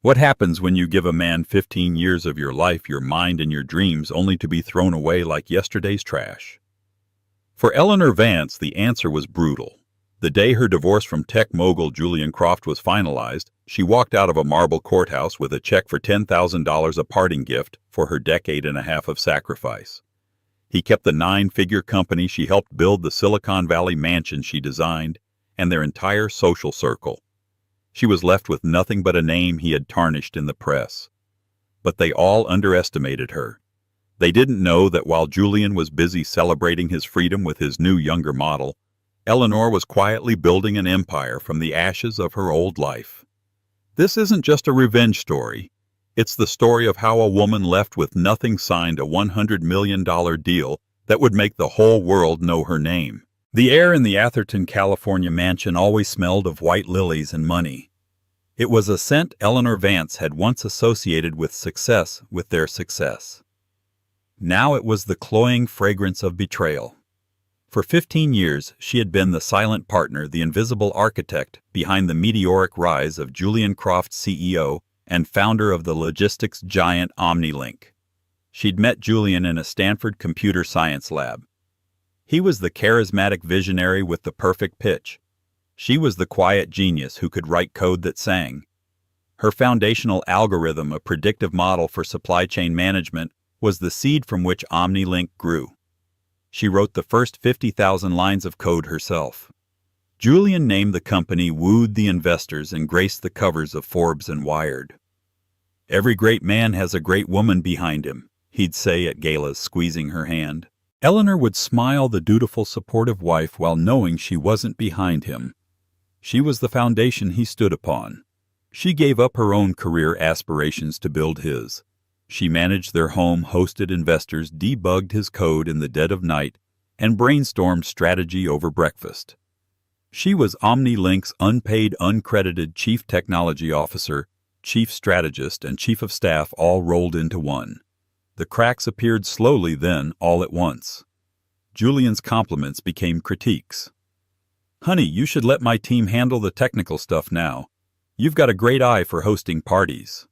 What happens when you give a man 15 years of your life, your mind, and your dreams only to be thrown away like yesterday's trash? For Eleanor Vance, the answer was brutal. The day her divorce from tech mogul Julian Croft was finalized, she walked out of a marble courthouse with a check for $10,000, a parting gift for her decade and a half of sacrifice. He kept the 9-figure company she helped build, the Silicon Valley mansion she designed, and their entire social circle. She was left with nothing but a name he had tarnished in the press. But they all underestimated her. They didn't know that while Julian was busy celebrating his freedom with his new younger model, Eleanor was quietly building an empire from the ashes of her old life. This isn't just a revenge story. It's the story of how a woman left with nothing signed a $100 million deal that would make the whole world know her name. The air in the Atherton, California mansion always smelled of white lilies and money. It was a scent Eleanor Vance had once associated with success, with their success. Now it was the cloying fragrance of betrayal. For 15 years, she had been the silent partner, the invisible architect behind the meteoric rise of Julian Croft, CEO and founder of the logistics giant OmniLink. She'd met Julian in a Stanford computer science lab. He was the charismatic visionary with the perfect pitch. She was the quiet genius who could write code that sang. Her foundational algorithm, a predictive model for supply chain management, was the seed from which OmniLink grew. She wrote the first 50,000 lines of code herself. Julian named the company, wooed the investors, and graced the covers of Forbes and Wired. "Every great man has a great woman behind him," he'd say at galas, squeezing her hand. Eleanor would smile, the dutiful, supportive wife, while knowing she wasn't behind him. She was the foundation he stood upon. She gave up her own career aspirations to build his. She managed their home, hosted investors, debugged his code in the dead of night, and brainstormed strategy over breakfast. She was OmniLink's unpaid, uncredited chief technology officer, chief strategist, and chief of staff all rolled into one. The cracks appeared slowly, then all at once. Julian's compliments became critiques. "Honey, you should let my team handle the technical stuff now. You've got a great eye for hosting parties."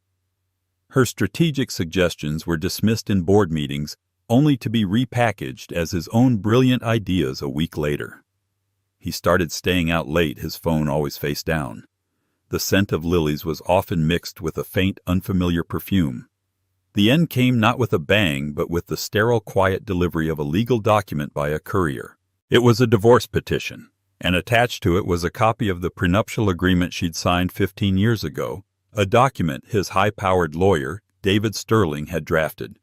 Her strategic suggestions were dismissed in board meetings, only to be repackaged as his own brilliant ideas a week later. He started staying out late, his phone always face down. The scent of lilies was often mixed with a faint, unfamiliar perfume. The end came not with a bang, but with the sterile, quiet delivery of a legal document by a courier. It was a divorce petition, and attached to it was a copy of the prenuptial agreement she'd signed 15 years ago, a document his high-powered lawyer, David Sterling, had drafted.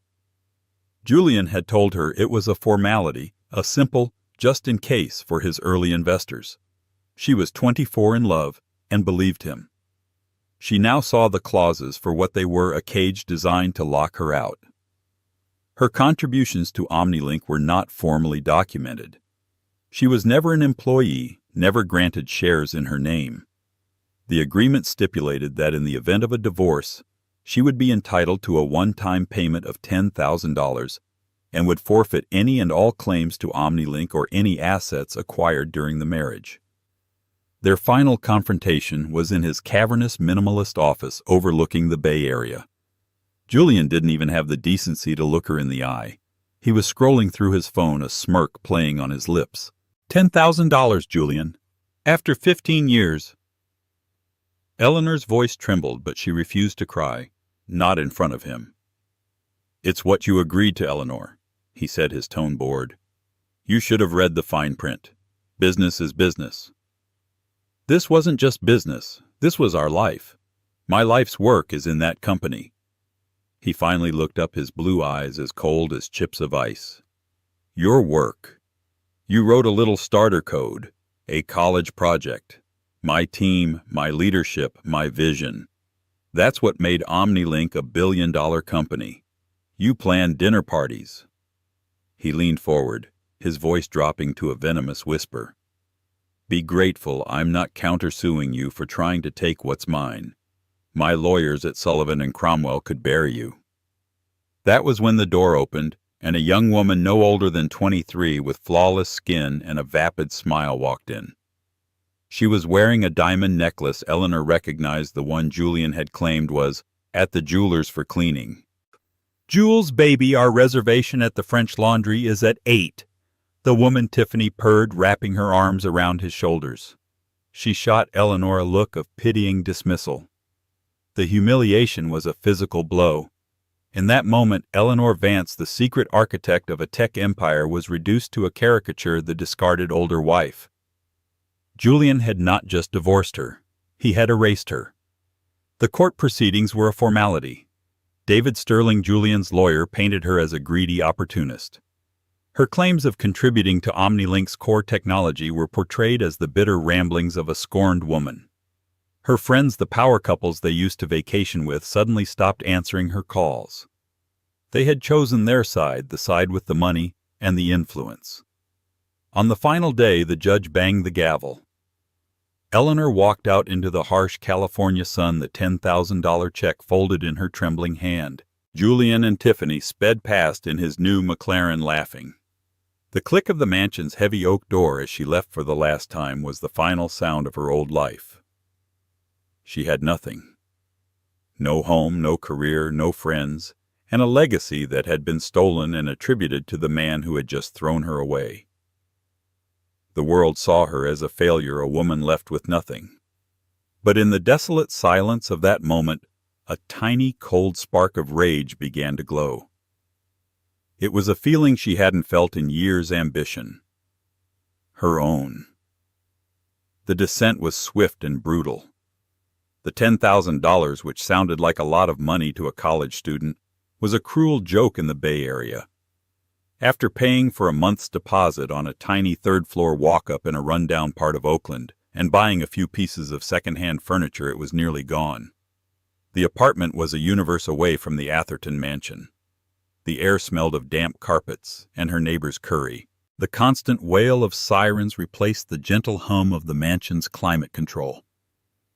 Julian had told her it was a formality, a simple just-in-case for his early investors. She was 24, in love, and believed him. She now saw the clauses for what they were, a cage designed to lock her out. Her contributions to OmniLink were not formally documented. She was never an employee, never granted shares in her name. The agreement stipulated that in the event of a divorce, she would be entitled to a one-time payment of $10,000 and would forfeit any and all claims to OmniLink or any assets acquired during the marriage. Their final confrontation was in his cavernous minimalist office overlooking the Bay Area. Julian didn't even have the decency to look her in the eye. He was scrolling through his phone, a smirk playing on his lips. $10,000, Julian. After 15 years. Eleanor's voice trembled, but she refused to cry, not in front of him. "It's what you agreed to, Eleanor," he said, his tone bored. "You should have read the fine print. Business is business." "This wasn't just business. This was our life. My life's work is in that company." He finally looked up, his blue eyes as cold as chips of ice. "Your work. You wrote a little starter code, a college project. My team, my leadership, my vision. That's what made OmniLink a billion-dollar company. You planned dinner parties." He leaned forward, his voice dropping to a venomous whisper. "Be grateful I'm not countersuing you for trying to take what's mine. My lawyers at Sullivan and Cromwell could bury you." That was when the door opened, and a young woman no older than 23 with flawless skin and a vapid smile walked in. She was wearing a diamond necklace. Eleanor recognized the one Julian had claimed was at the jeweler's for cleaning. "Jules, baby, our reservation at the French Laundry is at 8. The woman Tiffany purred, wrapping her arms around his shoulders. She shot Eleanor a look of pitying dismissal. The humiliation was a physical blow. In that moment, Eleanor Vance, the secret architect of a tech empire, was reduced to a caricature, the discarded older wife. Julian had not just divorced her, he had erased her. The court proceedings were a formality. David Sterling, Julian's lawyer, painted her as a greedy opportunist. Her claims of contributing to OmniLink's core technology were portrayed as the bitter ramblings of a scorned woman. Her friends, the power couples they used to vacation with, suddenly stopped answering her calls. They had chosen their side, the side with the money and the influence. On the final day, the judge banged the gavel. Eleanor walked out into the harsh California sun, the $10,000 check folded in her trembling hand. Julian and Tiffany sped past in his new McLaren, laughing. The click of the mansion's heavy oak door as she left for the last time was the final sound of her old life. She had nothing. No home, no career, no friends, and a legacy that had been stolen and attributed to the man who had just thrown her away. The world saw her as a failure, a woman left with nothing. But in the desolate silence of that moment, a tiny, cold spark of rage began to glow. It was a feeling she hadn't felt in years. Ambition. Her own. The descent was swift and brutal. The $10,000, which sounded like a lot of money to a college student, was a cruel joke in the Bay Area. After paying for a month's deposit on a tiny third-floor walk-up in a rundown part of Oakland and buying a few pieces of second-hand furniture, it was nearly gone. The apartment was a universe away from the Atherton mansion. The air smelled of damp carpets and her neighbor's curry. The constant wail of sirens replaced the gentle hum of the mansion's climate control.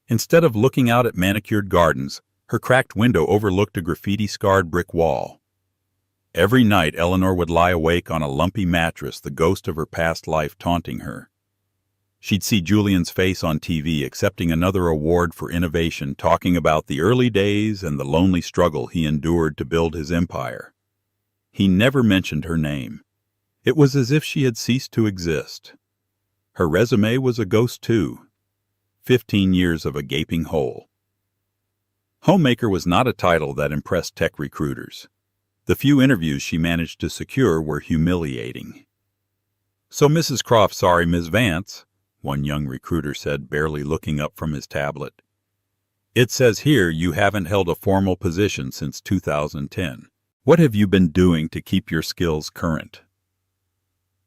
Instead of looking out at manicured gardens, her cracked window overlooked a graffiti-scarred brick wall. Every night, Eleanor would lie awake on a lumpy mattress, the ghost of her past life taunting her. She'd see Julian's face on TV accepting another award for innovation, talking about the early days and the lonely struggle he endured to build his empire. He never mentioned her name. It was as if she had ceased to exist. Her resume was a ghost too. 15 years of a gaping hole. Homemaker was not a title that impressed tech recruiters. The few interviews she managed to secure were humiliating. "So, Mrs. Croft, sorry, Ms. Vance," one young recruiter said, barely looking up from his tablet. "It says here you haven't held a formal position since 2010. What have you been doing to keep your skills current?"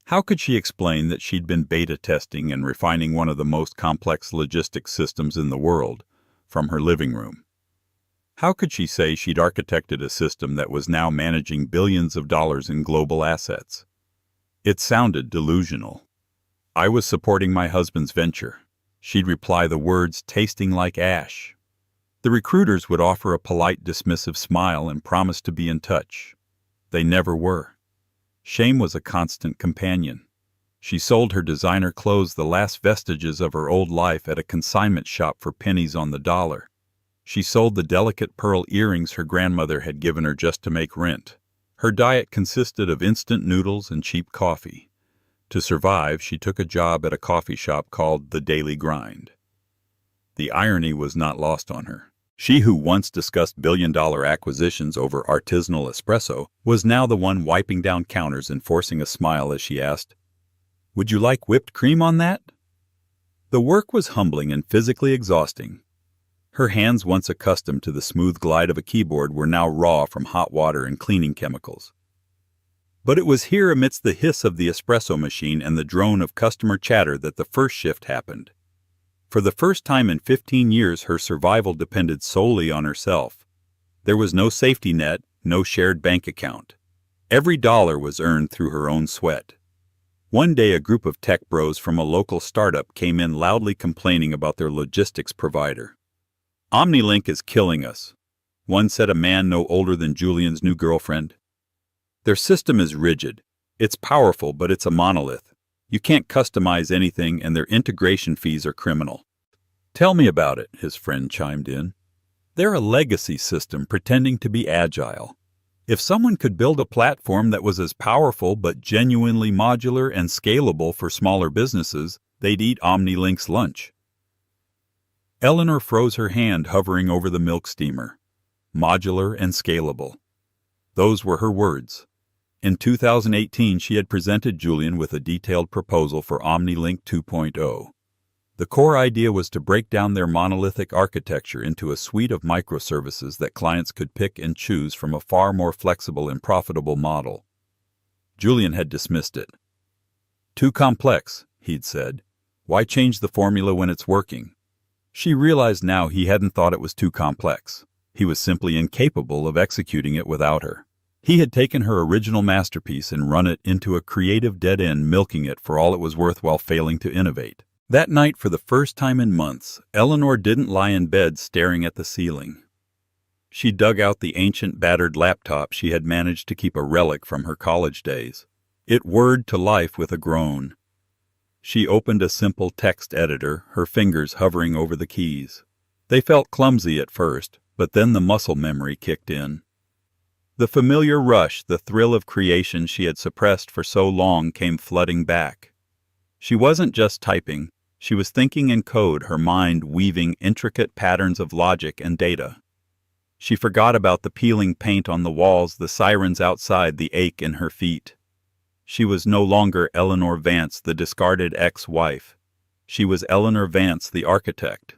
How could she explain that she'd been beta testing and refining one of the most complex logistics systems in the world from her living room? How could she say she'd architected a system that was now managing billions of dollars in global assets? It sounded delusional. "I was supporting my husband's venture." She'd reply, the words tasting like ash. The recruiters would offer a polite, dismissive smile and promise to be in touch. They never were. Shame was a constant companion. She sold her designer clothes, the last vestiges of her old life, at a consignment shop for pennies on the dollar. She sold the delicate pearl earrings her grandmother had given her just to make rent. Her diet consisted of instant noodles and cheap coffee. To survive, she took a job at a coffee shop called The Daily Grind. The irony was not lost on her. She who once discussed billion-dollar acquisitions over artisanal espresso was now the one wiping down counters and forcing a smile as she asked, "Would you like whipped cream on that?" The work was humbling and physically exhausting. Her hands, once accustomed to the smooth glide of a keyboard, were now raw from hot water and cleaning chemicals. But it was here, amidst the hiss of the espresso machine and the drone of customer chatter, that the first shift happened. For the first time in 15 years, her survival depended solely on herself. There was no safety net, no shared bank account. Every dollar was earned through her own sweat. One day, a group of tech bros from a local startup came in loudly complaining about their logistics provider. "OmniLink is killing us," one said, a man no older than Julian's new girlfriend. "Their system is rigid. It's powerful, but it's a monolith. You can't customize anything, and their integration fees are criminal." "Tell me about it," his friend chimed in. "They're a legacy system pretending to be agile. If someone could build a platform that was as powerful but genuinely modular and scalable for smaller businesses, they'd eat OmniLink's lunch." Eleanor froze her hand, hovering over the milk steamer. Modular and scalable. Those were her words. In 2018, she had presented Julian with a detailed proposal for OmniLink 2.0. The core idea was to break down their monolithic architecture into a suite of microservices that clients could pick and choose from a far more flexible and profitable model. Julian had dismissed it. "Too complex," he'd said. "Why change the formula when it's working?" She realized now he hadn't thought it was too complex. He was simply incapable of executing it without her. He had taken her original masterpiece and run it into a creative dead end, milking it for all it was worth while failing to innovate. That night, for the first time in months, Eleanor didn't lie in bed staring at the ceiling. She dug out the ancient, battered laptop she had managed to keep a relic from her college days. It whirred to life with a groan. She opened a simple text editor, her fingers hovering over the keys. They felt clumsy at first, but then the muscle memory kicked in. The familiar rush, the thrill of creation she had suppressed for so long, came flooding back. She wasn't just typing, she was thinking in code, her mind weaving intricate patterns of logic and data. She forgot about the peeling paint on the walls, the sirens outside, the ache in her feet. She was no longer Eleanor Vance, the discarded ex-wife. She was Eleanor Vance, the architect.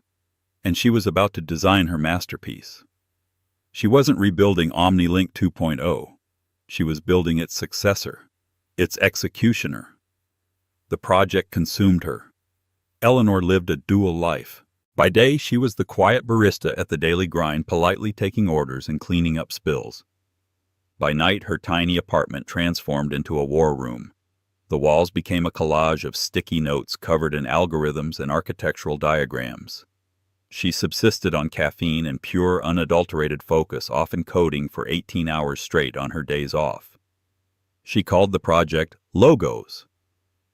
And she was about to design her masterpiece. She wasn't rebuilding OmniLink 2.0. She was building its successor, its executioner. The project consumed her. Eleanor lived a dual life. By day, she was the quiet barista at the daily grind, politely taking orders and cleaning up spills. By night, her tiny apartment transformed into a war room. The walls became a collage of sticky notes covered in algorithms and architectural diagrams. She subsisted on caffeine and pure, unadulterated focus, often coding for 18 hours straight on her days off. She called the project Logos.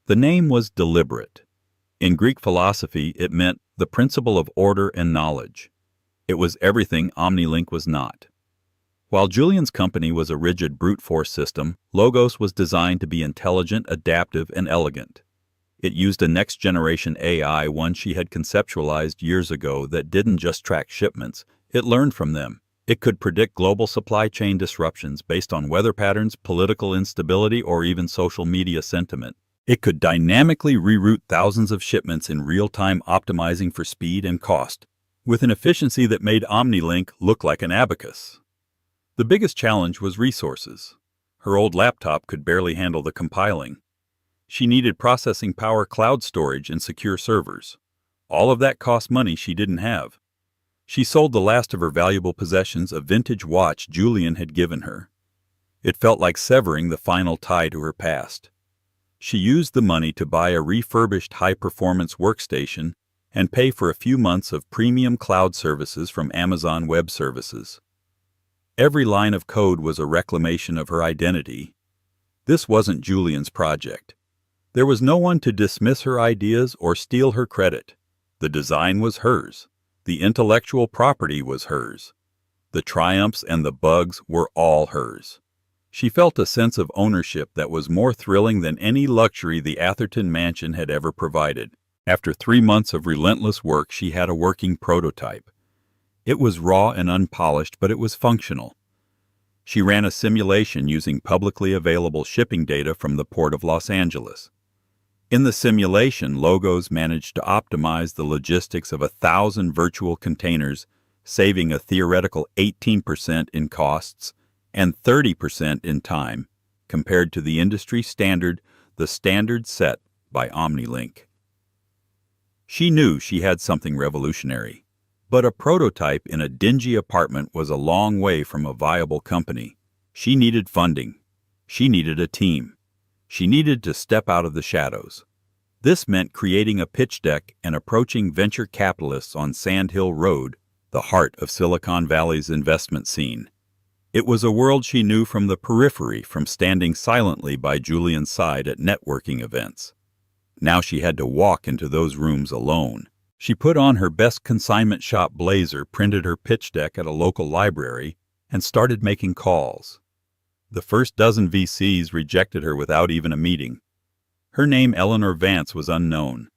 The name was deliberate. In Greek philosophy, it meant the principle of order and knowledge. It was everything OmniLink was not. While Julian's company was a rigid brute force system, Logos was designed to be intelligent, adaptive, and elegant. It used a next-generation AI, one she had conceptualized years ago, that didn't just track shipments, it learned from them. It could predict global supply chain disruptions based on weather patterns, political instability, or even social media sentiment. It could dynamically reroute thousands of shipments in real time, optimizing for speed and cost, with an efficiency that made OmniLink look like an abacus. The biggest challenge was resources. Her old laptop could barely handle the compiling. She needed processing power, cloud storage, and secure servers. All of that cost money she didn't have. She sold the last of her valuable possessions, a vintage watch Julian had given her. It felt like severing the final tie to her past. She used the money to buy a refurbished high-performance workstation and pay for a few months of premium cloud services from Amazon Web Services. Every line of code was a reclamation of her identity. This wasn't Julian's project. There was no one to dismiss her ideas or steal her credit. The design was hers. The intellectual property was hers. The triumphs and the bugs were all hers. She felt a sense of ownership that was more thrilling than any luxury the Atherton mansion had ever provided. After 3 months of relentless work, she had a working prototype. It was raw and unpolished, but it was functional. She ran a simulation using publicly available shipping data from the Port of Los Angeles. In the simulation, Logos managed to optimize the logistics of 1,000 virtual containers, saving a theoretical 18% in costs and 30% in time, compared to the industry standard, the standard set by OmniLink. She knew she had something revolutionary, but a prototype in a dingy apartment was a long way from a viable company. She needed funding. She needed a team. She needed to step out of the shadows. This meant creating a pitch deck and approaching venture capitalists on Sand Hill Road, the heart of Silicon Valley's investment scene. It was a world she knew from the periphery, from standing silently by Julian's side at networking events. Now she had to walk into those rooms alone. She put on her best consignment shop blazer, printed her pitch deck at a local library, and started making calls. The first dozen VCs rejected her without even a meeting. Her name, Eleanor Vance, was unknown.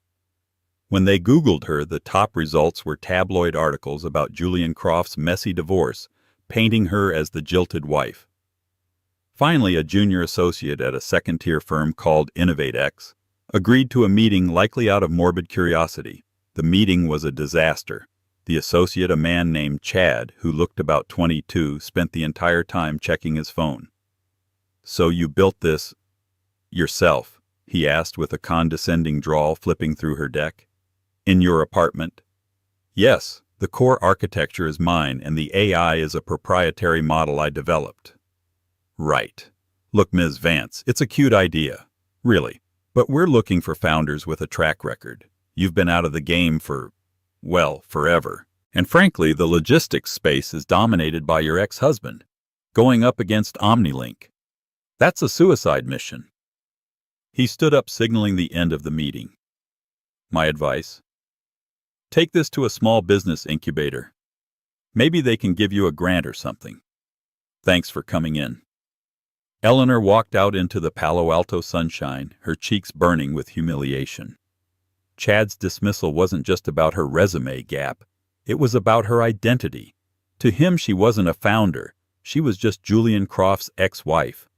When they Googled her, the top results were tabloid articles about Julian Croft's messy divorce, painting her as the jilted wife. Finally, a junior associate at a second-tier firm called InnovateX agreed to a meeting, likely out of morbid curiosity. The meeting was a disaster. The associate, a man named Chad, who looked about 22, spent the entire time checking his phone. "So you built this yourself?" he asked with a condescending drawl, flipping through her deck. "In your apartment?" "Yes, the core architecture is mine, and the AI is a proprietary model I developed." "Right. Look, Ms. Vance, it's a cute idea. Really. But we're looking for founders with a track record. You've been out of the game for, well, forever. And frankly, the logistics space is dominated by your ex-husband, going up against OmniLink. That's a suicide mission." He stood up, signaling the end of the meeting. "My advice? Take this to a small business incubator. Maybe they can give you a grant or something. Thanks for coming in." Eleanor walked out into the Palo Alto sunshine, her cheeks burning with humiliation. Chad's dismissal wasn't just about her resume gap. It was about her identity. To him, she wasn't a founder. She was just Julian Croft's ex-wife.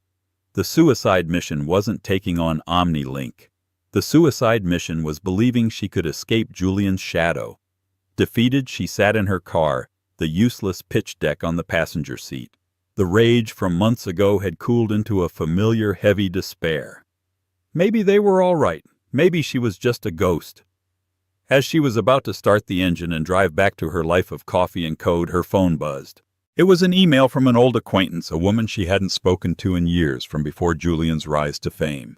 The suicide mission wasn't taking on OmniLink. The suicide mission was believing she could escape Julian's shadow. Defeated, she sat in her car, the useless pitch deck on the passenger seat. The rage from months ago had cooled into a familiar, heavy despair. Maybe they were all right. Maybe she was just a ghost. As she was about to start the engine and drive back to her life of coffee and code, her phone buzzed. It was an email from an old acquaintance, a woman she hadn't spoken to in years from before Julian's rise to fame.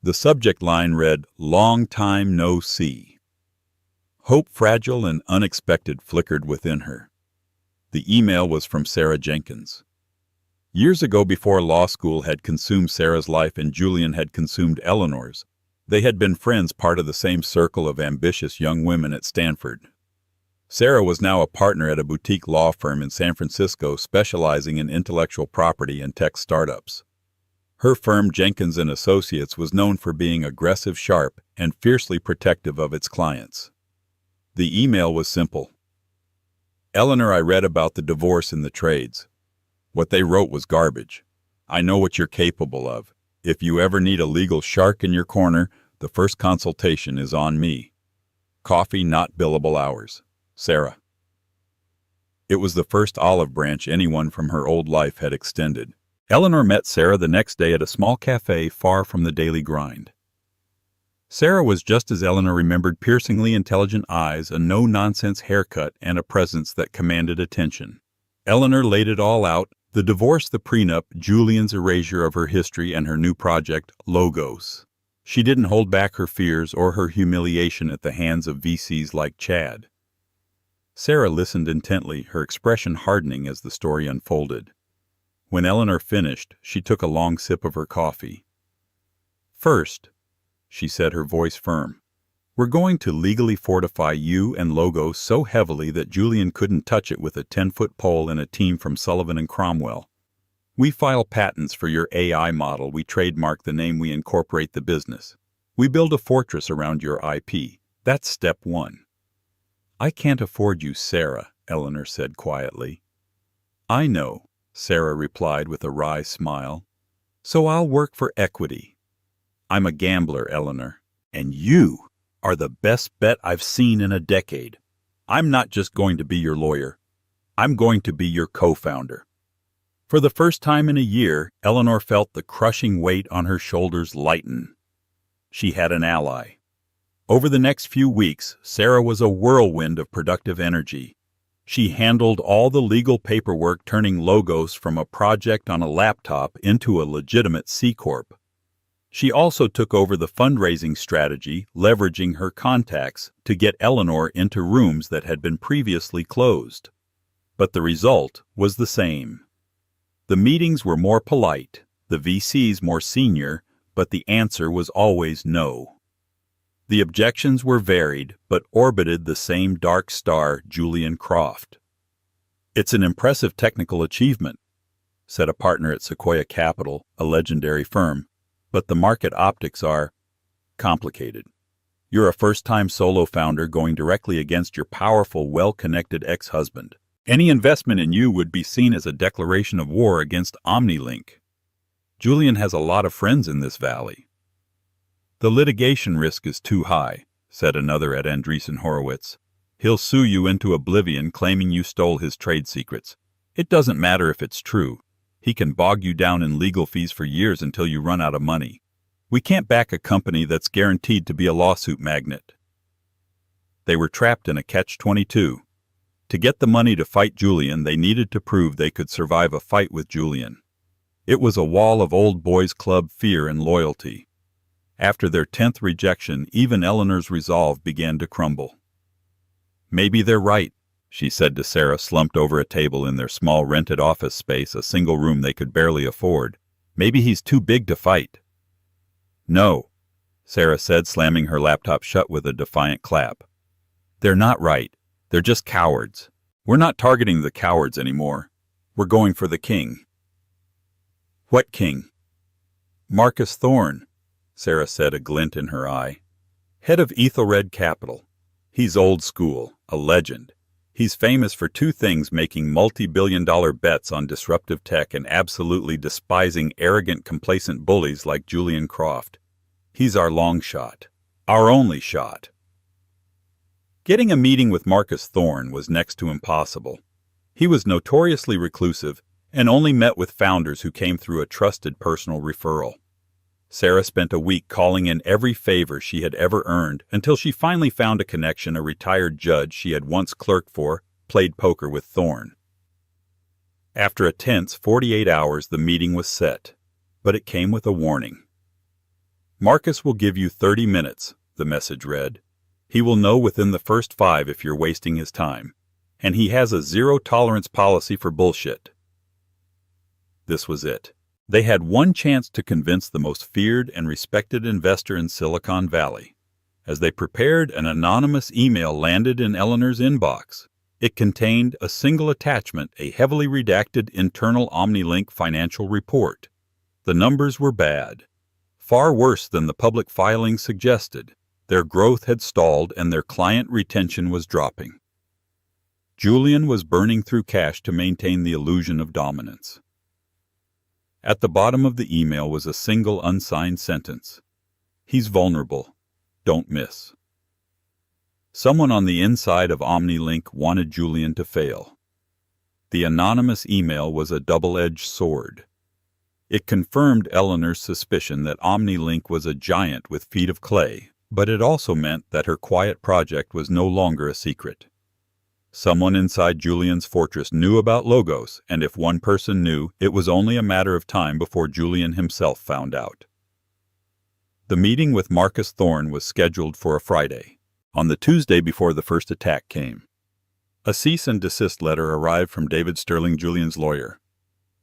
The subject line read, "Long time no see." Hope, fragile and unexpected, flickered within her. The email was from Sarah Jenkins. Years ago, before law school had consumed Sarah's life and Julian had consumed Eleanor's, they had been friends, part of the same circle of ambitious young women at Stanford. Sarah was now a partner at a boutique law firm in San Francisco specializing in intellectual property and tech startups. Her firm, Jenkins & Associates, was known for being aggressive, sharp, and fiercely protective of its clients. The email was simple. "Eleanor, I read about the divorce in the trades. What they wrote was garbage. I know what you're capable of. If you ever need a legal shark in your corner, the first consultation is on me. Coffee, not billable hours. Sarah." It was the first olive branch anyone from her old life had extended. Eleanor met Sarah the next day at a small cafe far from the daily grind. Sarah was just as Eleanor remembered: piercingly intelligent eyes, a no-nonsense haircut, and a presence that commanded attention. Eleanor laid it all out: the divorce, the prenup, Julian's erasure of her history, and her new project, Logos. She didn't hold back her fears or her humiliation at the hands of VCs like Chad. Sarah listened intently, her expression hardening as the story unfolded. When Eleanor finished, she took a long sip of her coffee. "First," she said, her voice firm, "we're going to legally fortify you and Logos so heavily that Julian couldn't touch it with a 10-foot pole and a team from Sullivan and Cromwell. We file patents for your AI model, we trademark the name, we incorporate the business. We build a fortress around your IP. That's step one." "I can't afford you, Sarah," Eleanor said quietly. "I know," Sarah replied with a wry smile. "So I'll work for equity. I'm a gambler, Eleanor, and you are the best bet I've seen in a decade. I'm not just going to be your lawyer. I'm going to be your co-founder." For the first time in a year, Eleanor felt the crushing weight on her shoulders lighten. She had an ally. Over the next few weeks, Sarah was a whirlwind of productive energy. She handled all the legal paperwork, turning Logos from a project on a laptop into a legitimate C Corp. She also took over the fundraising strategy, leveraging her contacts to get Eleanor into rooms that had been previously closed. But the result was the same. The meetings were more polite, the VCs more senior, but the answer was always no. The objections were varied, but orbited the same dark star, Julian Croft. "It's an impressive technical achievement," said a partner at Sequoia Capital, a legendary firm, "but the market optics are complicated. You're a first-time solo founder going directly against your powerful, well-connected ex-husband. Any investment in you would be seen as a declaration of war against OmniLink. Julian has a lot of friends in this valley." "The litigation risk is too high," said another at Andreessen Horowitz. "He'll sue you into oblivion claiming you stole his trade secrets. It doesn't matter if it's true. He can bog you down in legal fees for years until you run out of money. We can't back a company that's guaranteed to be a lawsuit magnet." They were trapped in a catch-22. To get the money to fight Julian, they needed to prove they could survive a fight with Julian. It was a wall of old boys club fear and loyalty. After their 10th rejection, even Eleanor's resolve began to crumble. "Maybe they're right," she said to Sarah, slumped over a table in their small rented office space, a single room they could barely afford. "Maybe he's too big to fight." "No," Sarah said, slamming her laptop shut with a defiant clap. "They're not right. They're just cowards. We're not targeting the cowards anymore. We're going for the king." "What king?" "Marcus Thorne," Sarah said, a glint in her eye. "Head of Ethelred Capital. He's old school, a legend. He's famous for two things: making multi-billion-dollar bets on disruptive tech and absolutely despising arrogant, complacent bullies like Julian Croft. He's our long shot. Our only shot." Getting a meeting with Marcus Thorne was next to impossible. He was notoriously reclusive and only met with founders who came through a trusted personal referral. Sarah spent a week calling in every favor she had ever earned until she finally found a connection. A retired judge she had once clerked for played poker with Thorne. After a tense 48 hours, the meeting was set, but it came with a warning. "Marcus will give you 30 minutes, the message read. "He will know within the first 5 if you're wasting his time, and he has a zero-tolerance policy for bullshit." This was it. They had one chance to convince the most feared and respected investor in Silicon Valley. As they prepared, an anonymous email landed in Eleanor's inbox. It contained a single attachment, a heavily redacted internal OmniLink financial report. The numbers were bad. Far worse than the public filings suggested. Their growth had stalled and their client retention was dropping. Julian was burning through cash to maintain the illusion of dominance. At the bottom of the email was a single unsigned sentence: "He's vulnerable. Don't miss." Someone on the inside of OmniLink wanted Julian to fail. The anonymous email was a double-edged sword. It confirmed Eleanor's suspicion that OmniLink was a giant with feet of clay, but it also meant that her quiet project was no longer a secret. Someone inside Julian's fortress knew about Logos, and if one person knew, it was only a matter of time before Julian himself found out. The meeting with Marcus Thorne was scheduled for a Friday, on the Tuesday before the first attack came. A cease and desist letter arrived from David Sterling, Julian's lawyer.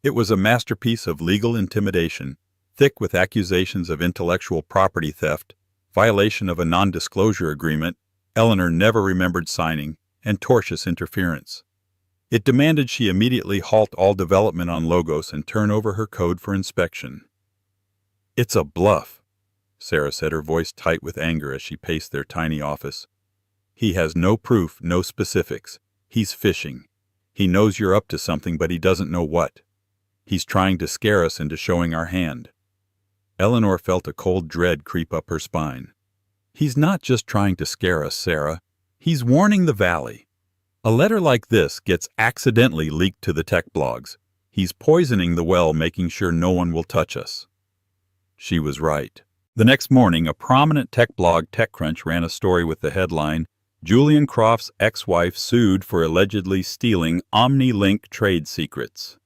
It was a masterpiece of legal intimidation, thick with accusations of intellectual property theft, violation of a non-disclosure agreement Eleanor never remembered signing, and tortious interference. It demanded she immediately halt all development on Logos and turn over her code for inspection. "It's a bluff," Sarah said, her voice tight with anger as she paced their tiny office. "He has no proof, no specifics. He's fishing. He knows you're up to something, but he doesn't know what. He's trying to scare us into showing our hand." Eleanor felt a cold dread creep up her spine. "He's not just trying to scare us, Sarah. He's warning the Valley. A letter like this gets accidentally leaked to the tech blogs. He's poisoning the well, making sure no one will touch us." She was right. The next morning, a prominent tech blog, TechCrunch, ran a story with the headline, "Julian Croft's ex-wife sued for allegedly stealing OmniLink trade secrets."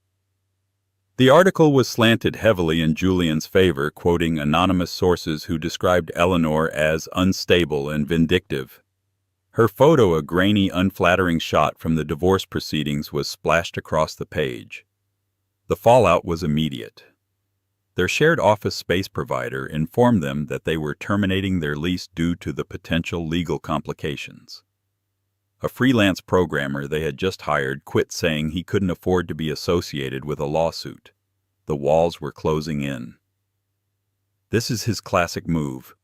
The article was slanted heavily in Julian's favor, quoting anonymous sources who described Eleanor as unstable and vindictive. Her photo, a grainy, unflattering shot from the divorce proceedings, was splashed across the page. The fallout was immediate. Their shared office space provider informed them that they were terminating their lease due to the potential legal complications. A freelance programmer they had just hired quit, saying he couldn't afford to be associated with a lawsuit. The walls were closing in. "This is his classic move,"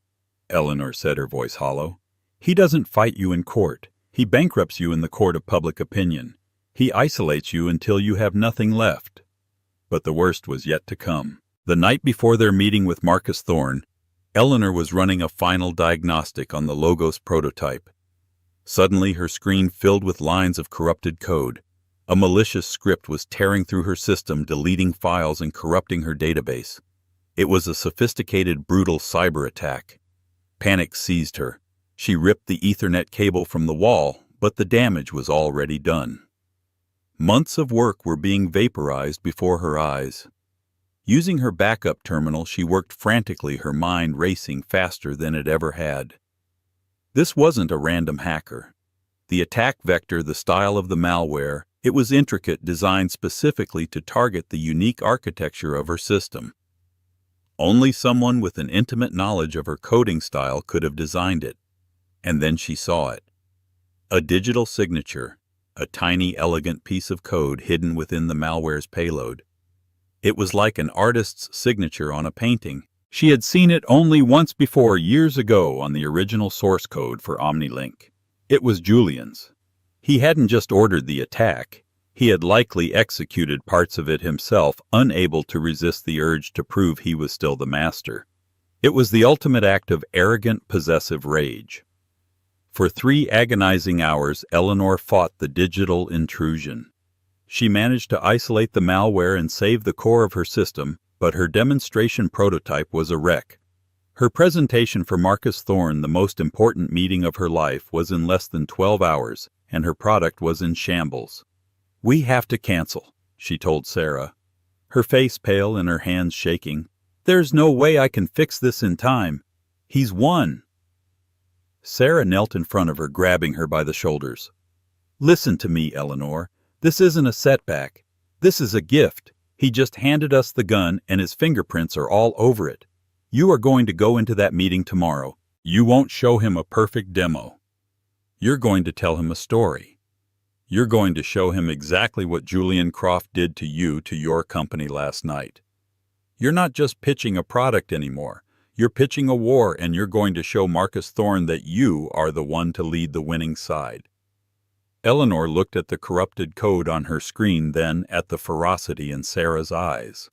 Eleanor said, her voice hollow. "He doesn't fight you in court. He bankrupts you in the court of public opinion. He isolates you until you have nothing left." But the worst was yet to come. The night before their meeting with Marcus Thorne, Eleanor was running a final diagnostic on the Logos prototype. Suddenly, her screen filled with lines of corrupted code. A malicious script was tearing through her system, deleting files and corrupting her database. It was a sophisticated, brutal cyber attack. Panic seized her. She ripped the Ethernet cable from the wall, but the damage was already done. Months of work were being vaporized before her eyes. Using her backup terminal, she worked frantically, her mind racing faster than it ever had. This wasn't a random hacker. The attack vector, the style of the malware, it was intricate, designed specifically to target the unique architecture of her system. Only someone with an intimate knowledge of her coding style could have designed it. And then she saw it. A digital signature, a tiny, elegant piece of code hidden within the malware's payload. It was like an artist's signature on a painting. She had seen it only once before, years ago, on the original source code for OmniLink. It was Julian's. He hadn't just ordered the attack. He had likely executed parts of it himself, unable to resist the urge to prove he was still the master. It was the ultimate act of arrogant, possessive rage. For 3 agonizing hours, Eleanor fought the digital intrusion. She managed to isolate the malware and save the core of her system, but her demonstration prototype was a wreck. Her presentation for Marcus Thorne, the most important meeting of her life, was in less than 12 hours, and her product was in shambles. "We have to cancel," she told Sarah, her face pale and her hands shaking. "There's no way I can fix this in time. He's won." Sarah knelt in front of her, grabbing her by the shoulders. "Listen to me, Eleanor. This isn't a setback. This is a gift. He just handed us the gun, and his fingerprints are all over it. You are going to go into that meeting tomorrow. You won't show him a perfect demo. You're going to tell him a story. You're going to show him exactly what Julian Croft did to you, to your company last night. You're not just pitching a product anymore. You're pitching a war, and you're going to show Marcus Thorne that you are the one to lead the winning side." Eleanor looked at the corrupted code on her screen, then at the ferocity in Sarah's eyes.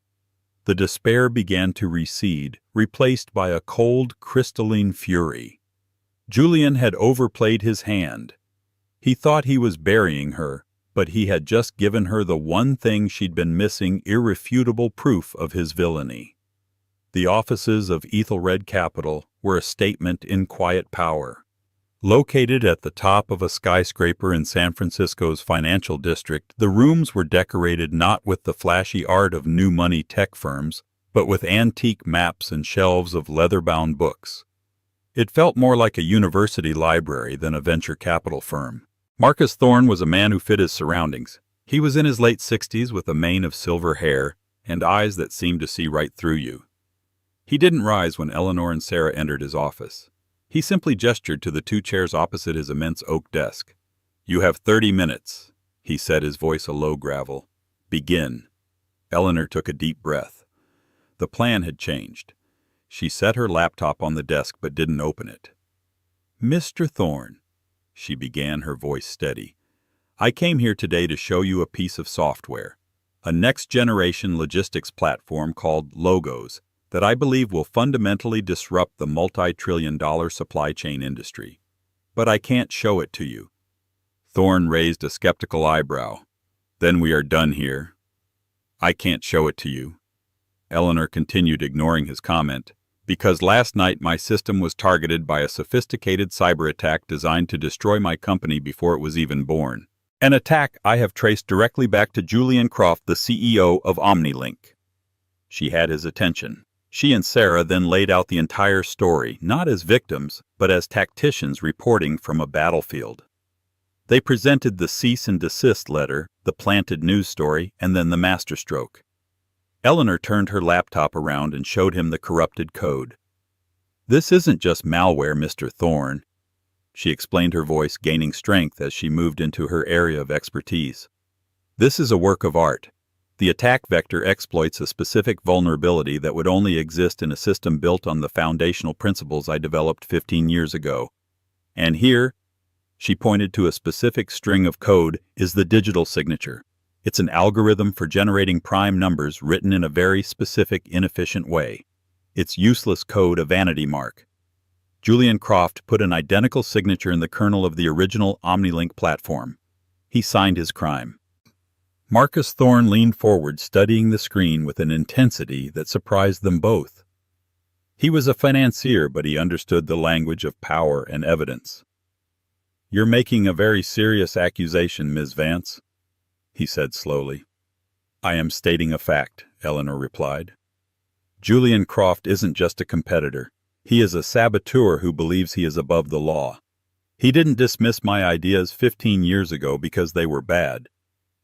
The despair began to recede, replaced by a cold, crystalline fury. Julian had overplayed his hand. He thought he was burying her, but he had just given her the one thing she'd been missing: irrefutable proof of his villainy. The offices of Ethelred Capital were a statement in quiet power. Located at the top of a skyscraper in San Francisco's financial district, the rooms were decorated not with the flashy art of new money tech firms, but with antique maps and shelves of leather-bound books. It felt more like a university library than a venture capital firm. Marcus Thorne was a man who fit his surroundings. He was in his late 60s, with a mane of silver hair and eyes that seemed to see right through you. He didn't rise when Eleanor and Sarah entered his office. He simply gestured to the 2 chairs opposite his immense oak desk. "You have 30 minutes, he said, his voice a low gravel. "Begin." Eleanor took a deep breath. The plan had changed. She set her laptop on the desk but didn't open it. "Mr. Thorne," she began, her voice steady, "I came here today to show you a piece of software, a next-generation logistics platform called Logos, that I believe will fundamentally disrupt the multi-trillion-dollar supply chain industry. But I can't show it to you." Thorne raised a skeptical eyebrow. "Then we are done here. I can't show it to you." Eleanor continued, ignoring his comment. "Because last night my system was targeted by a sophisticated cyber attack designed to destroy my company before it was even born. An attack I have traced directly back to Julian Croft, the CEO of OmniLink." She had his attention. She and Sarah then laid out the entire story, not as victims, but as tacticians reporting from a battlefield. They presented the cease and desist letter, the planted news story, and then the masterstroke. Eleanor turned her laptop around and showed him the corrupted code. "This isn't just malware, Mr. Thorne," she explained, her voice gaining strength as she moved into her area of expertise. "This is a work of art. The attack vector exploits a specific vulnerability that would only exist in a system built on the foundational principles I developed 15 years ago. And here," she pointed to a specific string of code, "is the digital signature. It's an algorithm for generating prime numbers written in a very specific, inefficient way. It's useless code, a vanity mark." Julian Croft put an identical signature in the kernel of the original OmniLink platform. He signed his crime. Marcus Thorne leaned forward, studying the screen with an intensity that surprised them both. He was a financier, but he understood the language of power and evidence. "You're making a very serious accusation, Ms. Vance," he said slowly. "I am stating a fact," Eleanor replied. "Julian Croft isn't just a competitor. He is a saboteur who believes he is above the law. He didn't dismiss my ideas 15 years ago because they were bad.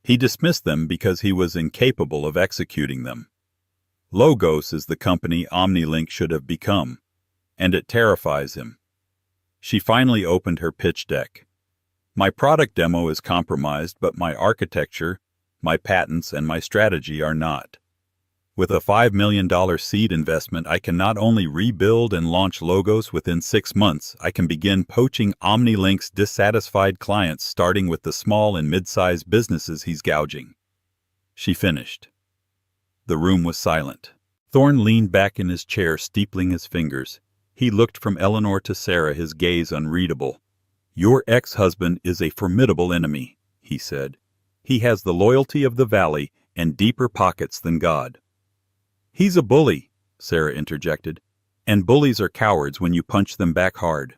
He dismissed them because he was incapable of executing them. Logos is the company OmniLink should have become, and it terrifies him." She finally opened her pitch deck. "My product demo is compromised, but my architecture, my patents, and my strategy are not. With a $5 million seed investment, I can not only rebuild and launch Logos within 6 months, I can begin poaching OmniLink's dissatisfied clients, starting with the small and mid-sized businesses he's gouging." She finished. The room was silent. Thorne leaned back in his chair, steepling his fingers. He looked from Eleanor to Sarah, his gaze unreadable. "Your ex-husband is a formidable enemy," he said. "He has the loyalty of the valley and deeper pockets than God." "He's a bully," Sarah interjected, "and bullies are cowards when you punch them back hard."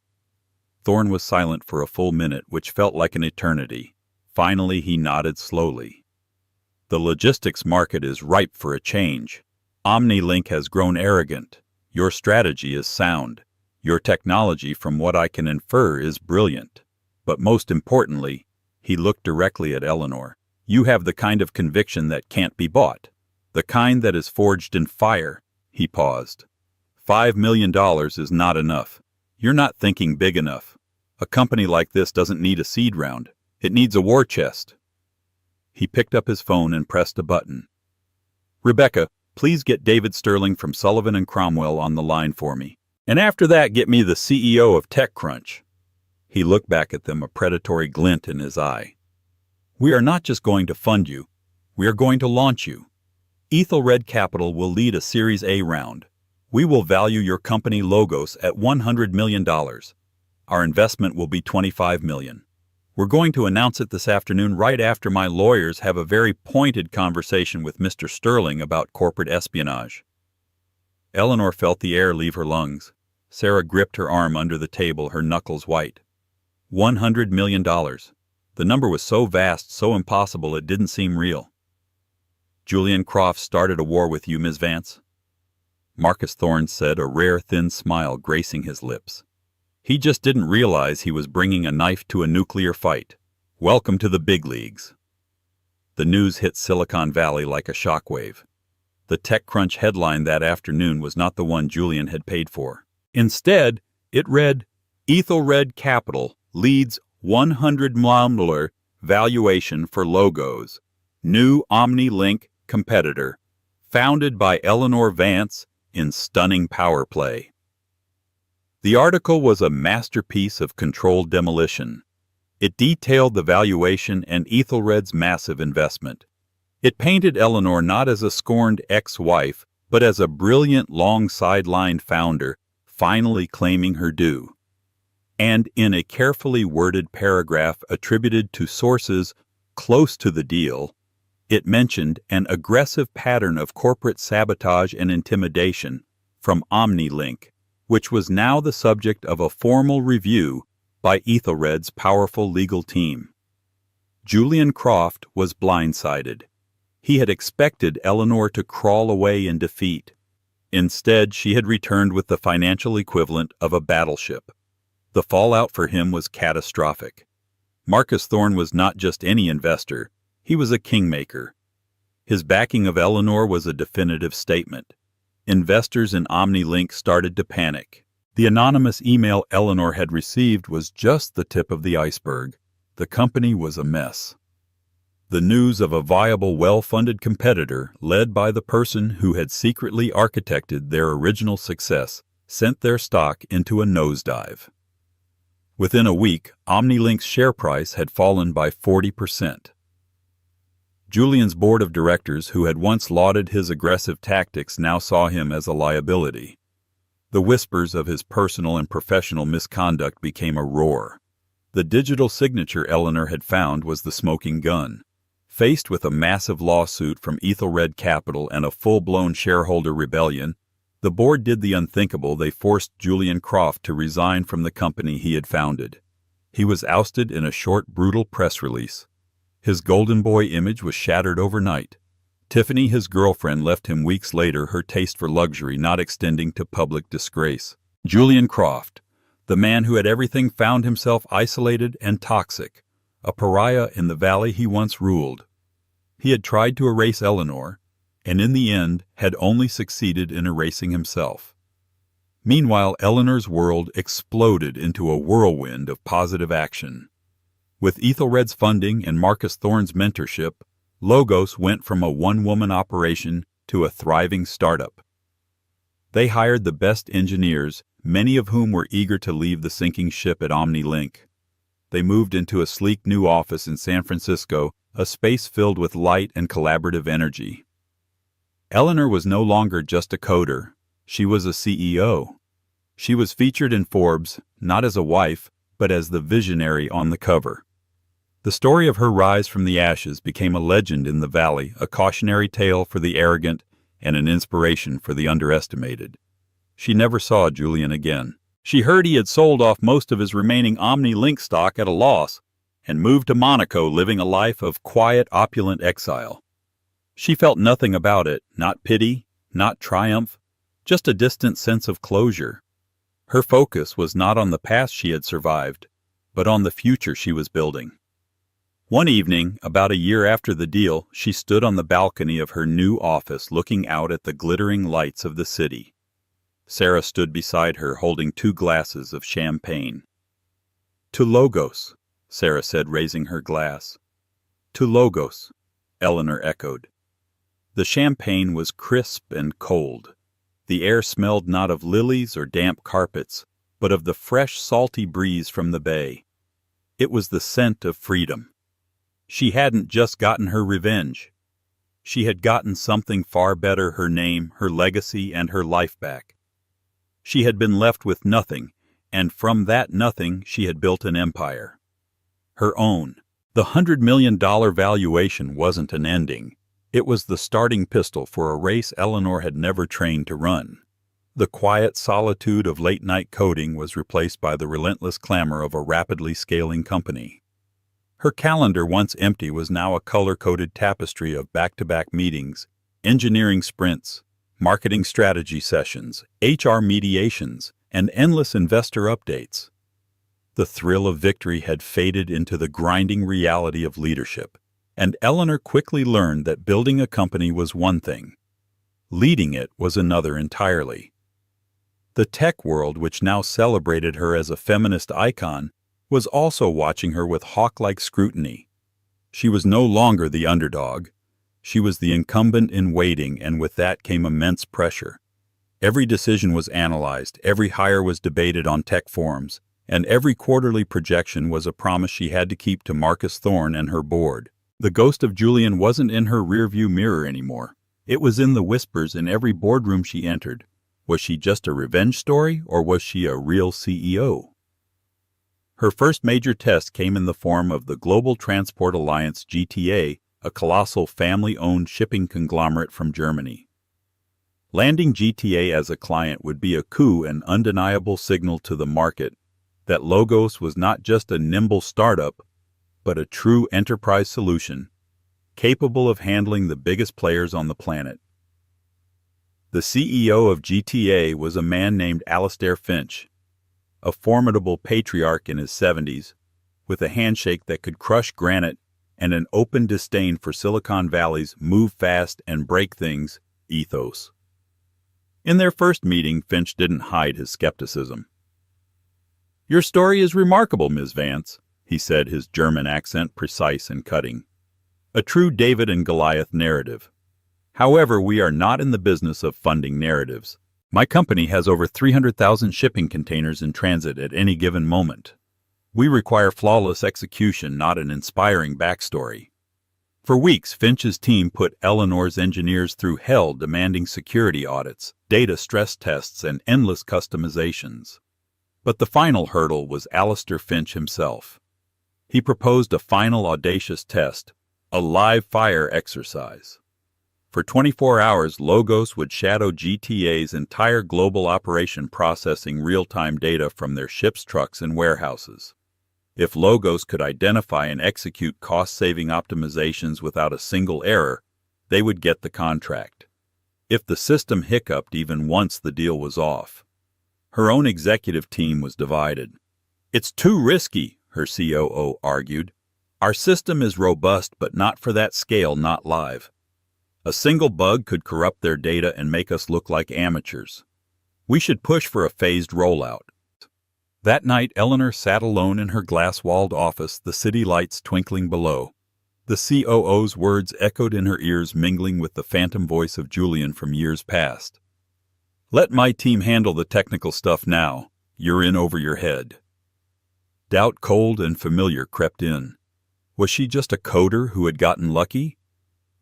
Thorne was silent for a full minute, which felt like an eternity. Finally, he nodded slowly. "The logistics market is ripe for a change. OmniLink has grown arrogant. Your strategy is sound. Your technology, from what I can infer, is brilliant. But most importantly," he looked directly at Eleanor, "you have the kind of conviction that can't be bought. The kind that is forged in fire." He paused. $5 million is not enough. You're not thinking big enough. A company like this doesn't need a seed round. It needs a war chest. He picked up his phone and pressed a button. "Rebecca, please get David Sterling from Sullivan and Cromwell on the line for me. And after that, get me the CEO of TechCrunch." He looked back at them, a predatory glint in his eye. "We are not just going to fund you. We are going to launch you. Ethelred Capital will lead a Series A round. We will value your company Logos at $100 million. Our investment will be $25 million. We're going to announce it this afternoon, right after my lawyers have a very pointed conversation with Mr. Sterling about corporate espionage." Eleanor felt the air leave her lungs. Sarah gripped her arm under the table, her knuckles white. $100 million. The number was so vast, so impossible, it didn't seem real. "Julian Croft started a war with you, Ms. Vance?" Marcus Thorne said, a rare thin smile gracing his lips. "He just didn't realize he was bringing a knife to a nuclear fight. Welcome to the big leagues." The news hit Silicon Valley like a shockwave. The TechCrunch headline that afternoon was not the one Julian had paid for. Instead, it read, "Ethelred Capital leads $100 million valuation for Logos. New OmniLink competitor. Founded by Eleanor Vance in stunning power play." The article was a masterpiece of controlled demolition. It detailed the valuation and Ethelred's massive investment. It painted Eleanor not as a scorned ex-wife, but as a brilliant, long-sidelined founder, finally claiming her due. And in a carefully worded paragraph attributed to sources close to the deal, it mentioned an aggressive pattern of corporate sabotage and intimidation from OmniLink, which was now the subject of a formal review by Ethelred's powerful legal team. Julian Croft was blindsided. He had expected Eleanor to crawl away in defeat. Instead, she had returned with the financial equivalent of a battleship. The fallout for him was catastrophic. Marcus Thorne was not just any investor. He was a kingmaker. His backing of Eleanor was a definitive statement. Investors in OmniLink started to panic. The anonymous email Eleanor had received was just the tip of the iceberg. The company was a mess. The news of a viable, well-funded competitor, led by the person who had secretly architected their original success, sent their stock into a nosedive. Within a week, OmniLink's share price had fallen by 40%. Julian's board of directors, who had once lauded his aggressive tactics, now saw him as a liability. The whispers of his personal and professional misconduct became a roar. The digital signature Eleanor had found was the smoking gun. Faced with a massive lawsuit from Ethelred Capital and a full-blown shareholder rebellion, the board did the unthinkable. They forced Julian Croft to resign from the company he had founded. He was ousted in a short, brutal press release. His golden boy image was shattered overnight. Tiffany, his girlfriend, left him weeks later, her taste for luxury not extending to public disgrace. Julian Croft, the man who had everything, found himself isolated and toxic, a pariah in the valley he once ruled. He had tried to erase Eleanor, and in the end had only succeeded in erasing himself. Meanwhile, Eleanor's world exploded into a whirlwind of positive action. With Ethelred's funding and Marcus Thorne's mentorship, Logos went from a one-woman operation to a thriving startup. They hired the best engineers, many of whom were eager to leave the sinking ship at OmniLink. They moved into a sleek new office in San Francisco, a space filled with light and collaborative energy. Eleanor was no longer just a coder. She was a CEO. She was featured in Forbes, not as a wife, but as the visionary on the cover. The story of her rise from the ashes became a legend in the valley, a cautionary tale for the arrogant and an inspiration for the underestimated. She never saw Julian again. She heard he had sold off most of his remaining OmniLink stock at a loss and moved to Monaco, living a life of quiet, opulent exile. She felt nothing about it, not pity, not triumph, just a distant sense of closure. Her focus was not on the past she had survived, but on the future she was building. One evening, about a year after the deal, she stood on the balcony of her new office looking out at the glittering lights of the city. Sarah stood beside her, holding 2 glasses of champagne. "To Logos," Sarah said, raising her glass. "To Logos," Eleanor echoed. The champagne was crisp and cold. The air smelled not of lilies or damp carpets, but of the fresh, salty breeze from the bay. It was the scent of freedom. She hadn't just gotten her revenge. She had gotten something far better: her name, her legacy, and her life back. She had been left with nothing, and from that nothing she had built an empire. Her own. The $100 million valuation wasn't an ending. It was the starting pistol for a race Eleanor had never trained to run. The quiet solitude of late-night coding was replaced by the relentless clamor of a rapidly scaling company. Her calendar, once empty, was now a color-coded tapestry of back-to-back meetings, engineering sprints, marketing strategy sessions, HR mediations, and endless investor updates. The thrill of victory had faded into the grinding reality of leadership, and Eleanor quickly learned that building a company was one thing. Leading it was another entirely. The tech world, which now celebrated her as a feminist icon, was also watching her with hawk-like scrutiny. She was no longer the underdog. She was the incumbent in waiting, and with that came immense pressure. Every decision was analyzed, every hire was debated on tech forums, and every quarterly projection was a promise she had to keep to Marcus Thorne and her board. The ghost of Julian wasn't in her rearview mirror anymore. It was in the whispers in every boardroom she entered. Was she just a revenge story, or was she a real CEO? Her first major test came in the form of the Global Transport Alliance GTA, a colossal family-owned shipping conglomerate from Germany. Landing GTA as a client would be a coup, an undeniable signal to the market that Logos was not just a nimble startup, but a true enterprise solution, capable of handling the biggest players on the planet. The CEO of GTA was a man named Alastair Finch, a formidable patriarch in his 70s, with a handshake that could crush granite and an open disdain for Silicon Valley's move fast and break things ethos. In their first meeting, Finch didn't hide his skepticism. "Your story is remarkable, Ms. Vance," he said, his German accent precise and cutting. "A true David and Goliath narrative. However, we are not in the business of funding narratives. My company has over 300,000 shipping containers in transit at any given moment. We require flawless execution, not an inspiring backstory." For weeks, Finch's team put Eleanor's engineers through hell, demanding security audits, data stress tests, and endless customizations. But the final hurdle was Alistair Finch himself. He proposed a final audacious test, a live fire exercise. For 24 hours, Logos would shadow GTA's entire global operation, processing real-time data from their ships, trucks, and warehouses. If Logos could identify and execute cost-saving optimizations without a single error, they would get the contract. If the system hiccuped even once, the deal was off. Her own executive team was divided. "It's too risky," her COO argued. "Our system is robust, but not for that scale, not live. A single bug could corrupt their data and make us look like amateurs. We should push for a phased rollout." That night, Eleanor sat alone in her glass-walled office, the city lights twinkling below. The COO's words echoed in her ears, mingling with the phantom voice of Julian from years past. "Let my team handle the technical stuff now. You're in over your head." Doubt, cold and familiar, crept in. Was she just a coder who had gotten lucky?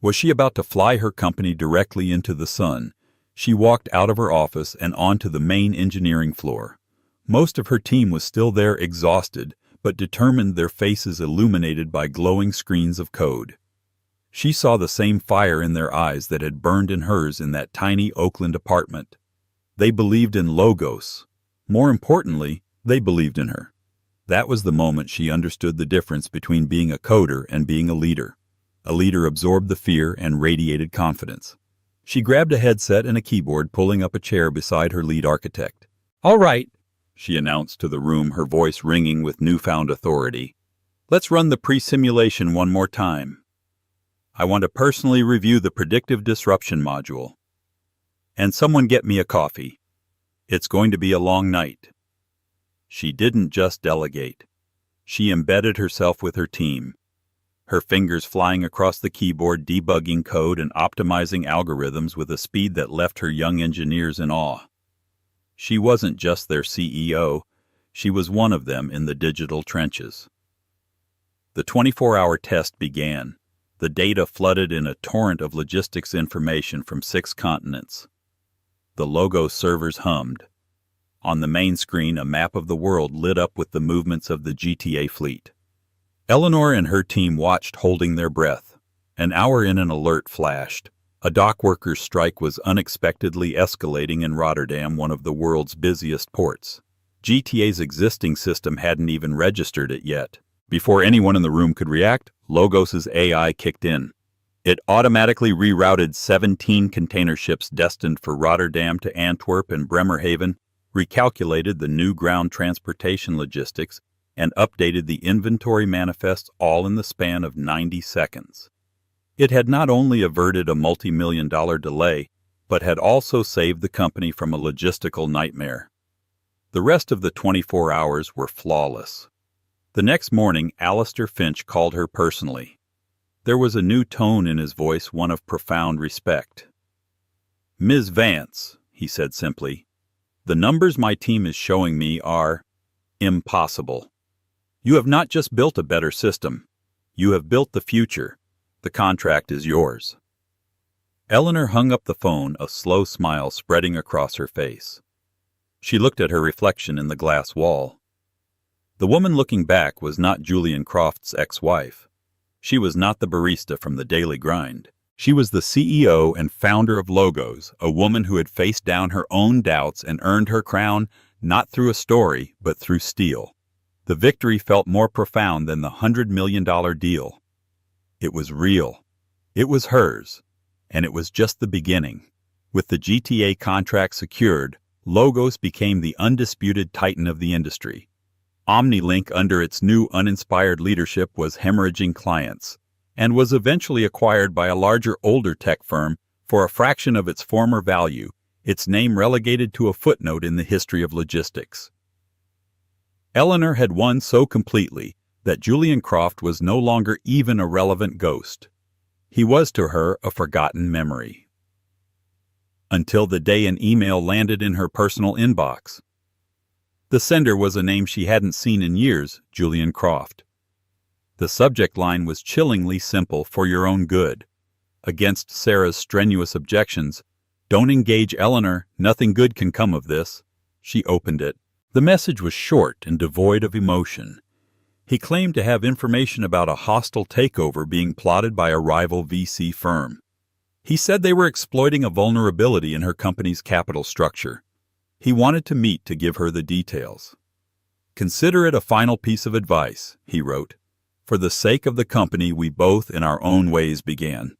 Was she about to fly her company directly into the sun? She walked out of her office and onto the main engineering floor. Most of her team was still there, exhausted, but determined, their faces illuminated by glowing screens of code. She saw the same fire in their eyes that had burned in hers in that tiny Oakland apartment. They believed in Logos. More importantly, they believed in her. That was the moment she understood the difference between being a coder and being a leader. A leader absorbed the fear and radiated confidence. She grabbed a headset and a keyboard, pulling up a chair beside her lead architect. "All right," she announced to the room, her voice ringing with newfound authority. "Let's run the pre-simulation one more time. I want to personally review the predictive disruption module. And someone get me a coffee. It's going to be a long night." She didn't just delegate. She embedded herself with her team, her fingers flying across the keyboard, debugging code and optimizing algorithms with a speed that left her young engineers in awe. She wasn't just their CEO, she was one of them in the digital trenches. The 24-hour test began. The data flooded in a torrent of logistics information from 6 continents. The Logos servers hummed. On the main screen, a map of the world lit up with the movements of the GTA fleet. Eleanor and her team watched, holding their breath. An hour in, an alert flashed. A dock workers' strike was unexpectedly escalating in Rotterdam, one of the world's busiest ports. GTA's existing system hadn't even registered it yet. Before anyone in the room could react, Logos's AI kicked in. It automatically rerouted 17 container ships destined for Rotterdam to Antwerp and Bremerhaven, recalculated the new ground transportation logistics, and updated the inventory manifests, all in the span of 90 seconds. It had not only averted a multi-million-dollar delay, but had also saved the company from a logistical nightmare. The rest of the 24 hours were flawless. The next morning, Alistair Finch called her personally. There was a new tone in his voice, one of profound respect. "Ms. Vance," he said simply, "the numbers my team is showing me are impossible. You have not just built a better system. You have built the future. The contract is yours." Eleanor hung up the phone, a slow smile spreading across her face. She looked at her reflection in the glass wall. The woman looking back was not Julian Croft's ex-wife. She was not the barista from the Daily Grind. She was the CEO and founder of Logos, a woman who had faced down her own doubts and earned her crown not through a story, but through steel. The victory felt more profound than the $100 million deal. It was real. It was hers. And it was just the beginning. With the GTA contract secured, Logos became the undisputed titan of the industry. OmniLink, under its new uninspired leadership, was hemorrhaging clients. and was eventually acquired by a larger, older tech firm for a fraction of its former value, its name relegated to a footnote in the history of logistics. Eleanor had won so completely that Julian Croft was no longer even a relevant ghost. He was to her a forgotten memory. Until the day an email landed in her personal inbox. The sender was a name she hadn't seen in years, Julian Croft. The subject line was chillingly simple: for your own good. Against Sarah's strenuous objections, "Don't engage Eleanor, nothing good can come of this." She opened it. The message was short and devoid of emotion. He claimed to have information about a hostile takeover being plotted by a rival VC firm. He said they were exploiting a vulnerability in her company's capital structure. He wanted to meet to give her the details. "Consider it a final piece of advice," he wrote. "For the sake of the company we both in our own ways began."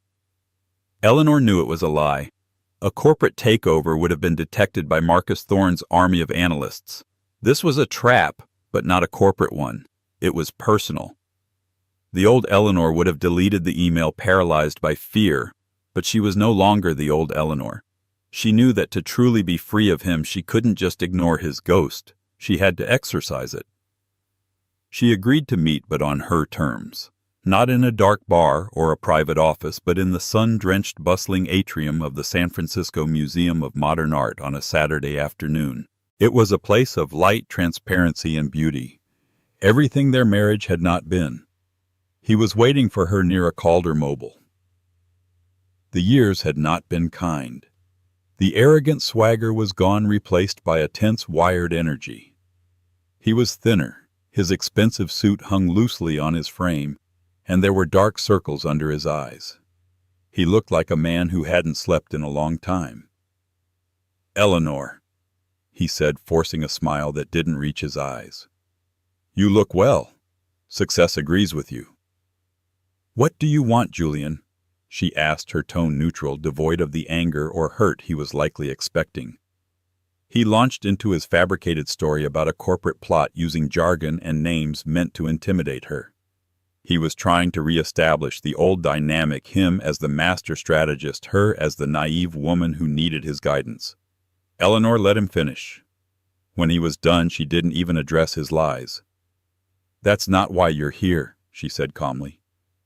Eleanor knew it was a lie. A corporate takeover would have been detected by Marcus Thorne's army of analysts. This was a trap, but not a corporate one. It was personal. The old Eleanor would have deleted the email paralyzed by fear, but she was no longer the old Eleanor. She knew that to truly be free of him, she couldn't just ignore his ghost. She had to exorcise it. She agreed to meet, but on her terms. Not in a dark bar or a private office, but in the sun-drenched, bustling atrium of the San Francisco Museum of Modern Art on a Saturday afternoon. It was a place of light, transparency, and beauty. Everything their marriage had not been. He was waiting for her near a Calder Mobile. The years had not been kind. The arrogant swagger was gone, replaced by a tense, wired energy. He was thinner. His expensive suit hung loosely on his frame, and there were dark circles under his eyes. He looked like a man who hadn't slept in a long time. "Eleanor," he said, forcing a smile that didn't reach his eyes. "You look well. Success agrees with you." "What do you want, Julian?" she asked, her tone neutral, devoid of the anger or hurt he was likely expecting. He launched into his fabricated story about a corporate plot using jargon and names meant to intimidate her. He was trying to reestablish the old dynamic, him as the master strategist, her as the naive woman who needed his guidance. Eleanor let him finish. When he was done, she didn't even address his lies. "That's not why you're here," she said calmly.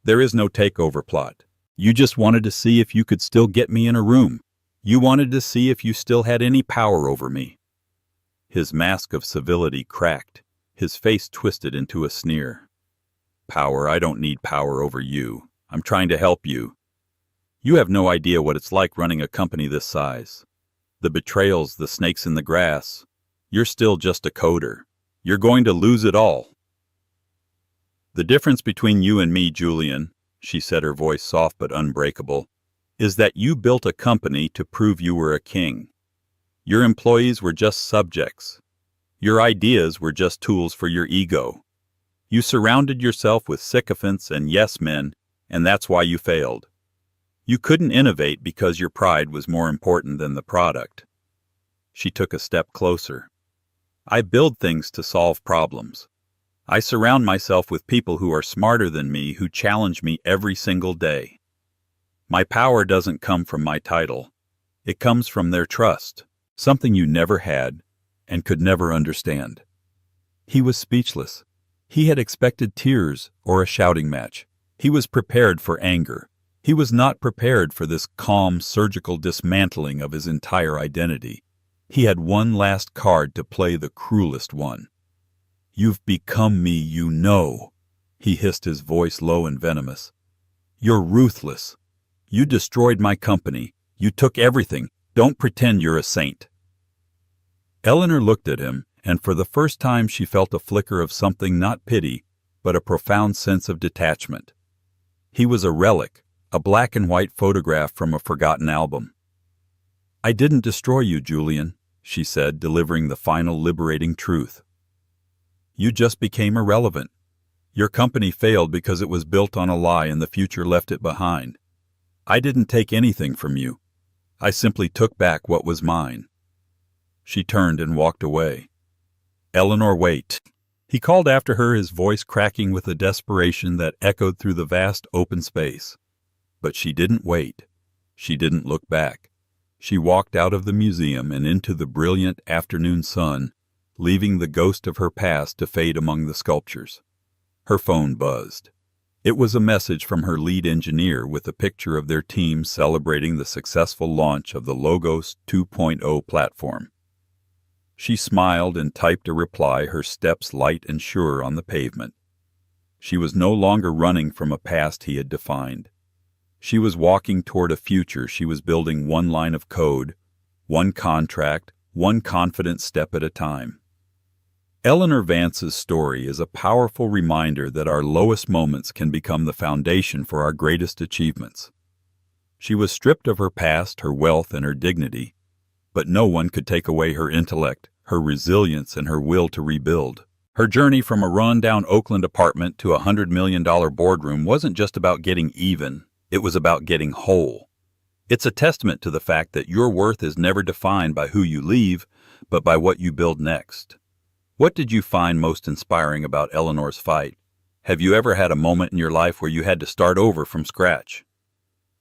"There is no takeover plot. You just wanted to see if you could still get me in a room. You wanted to see if you still had any power over me." His mask of civility cracked. His face twisted into a sneer. "Power? I don't need power over you. I'm trying to help you. You have no idea what it's like running a company this size. The betrayals, the snakes in the grass. You're still just a coder. You're going to lose it all." "The difference between you and me, Julian," she said, her voice soft but unbreakable, "is that you built a company to prove you were a king. Your employees were just subjects. Your ideas were just tools for your ego. You surrounded yourself with sycophants and yes-men, and that's why you failed. You couldn't innovate because your pride was more important than the product." She took a step closer. "I build things to solve problems. I surround myself with people who are smarter than me, who challenge me every single day. My power doesn't come from my title. It comes from their trust, something you never had and could never understand." He was speechless. He had expected tears or a shouting match. He was prepared for anger. He was not prepared for this calm, surgical dismantling of his entire identity. He had one last card to play, the cruelest one. "You've become me, you know," he hissed, his voice low and venomous. "You're ruthless. You destroyed my company. You took everything. Don't pretend you're a saint." Eleanor looked at him, and for the first time she felt a flicker of something, not pity, but a profound sense of detachment. He was a relic, a black-and-white photograph from a forgotten album. "I didn't destroy you, Julian," she said, delivering the final liberating truth. "You just became irrelevant. Your company failed because it was built on a lie and the future left it behind. I didn't take anything from you. I simply took back what was mine." She turned and walked away. "Eleanor, wait." He called after her, his voice cracking with a desperation that echoed through the vast open space. But she didn't wait. She didn't look back. She walked out of the museum and into the brilliant afternoon sun, leaving the ghost of her past to fade among the sculptures. Her phone buzzed. It was a message from her lead engineer with a picture of their team celebrating the successful launch of the Logos 2.0 platform. She smiled and typed a reply, her steps light and sure on the pavement. She was no longer running from a past he had defined. She was walking toward a future she was building one line of code, one contract, one confident step at a time. Eleanor Vance's story is a powerful reminder that our lowest moments can become the foundation for our greatest achievements. She was stripped of her past, her wealth, and her dignity, but no one could take away her intellect, her resilience, and her will to rebuild. Her journey from a run-down Oakland apartment to a $100 million boardroom wasn't just about getting even, it was about getting whole. It's a testament to the fact that your worth is never defined by who you leave, but by what you build next. What did you find most inspiring about Eleanor's fight? Have you ever had a moment in your life where you had to start over from scratch?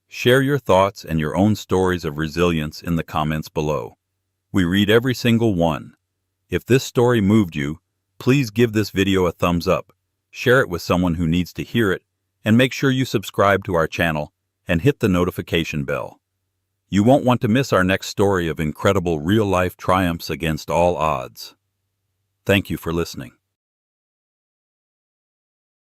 Share your thoughts and your own stories of resilience in the comments below. We read every single one. If this story moved you, please give this video a thumbs up, share it with someone who needs to hear it, and make sure you subscribe to our channel and hit the notification bell. You won't want to miss our next story of incredible real-life triumphs against all odds. Thank you for listening.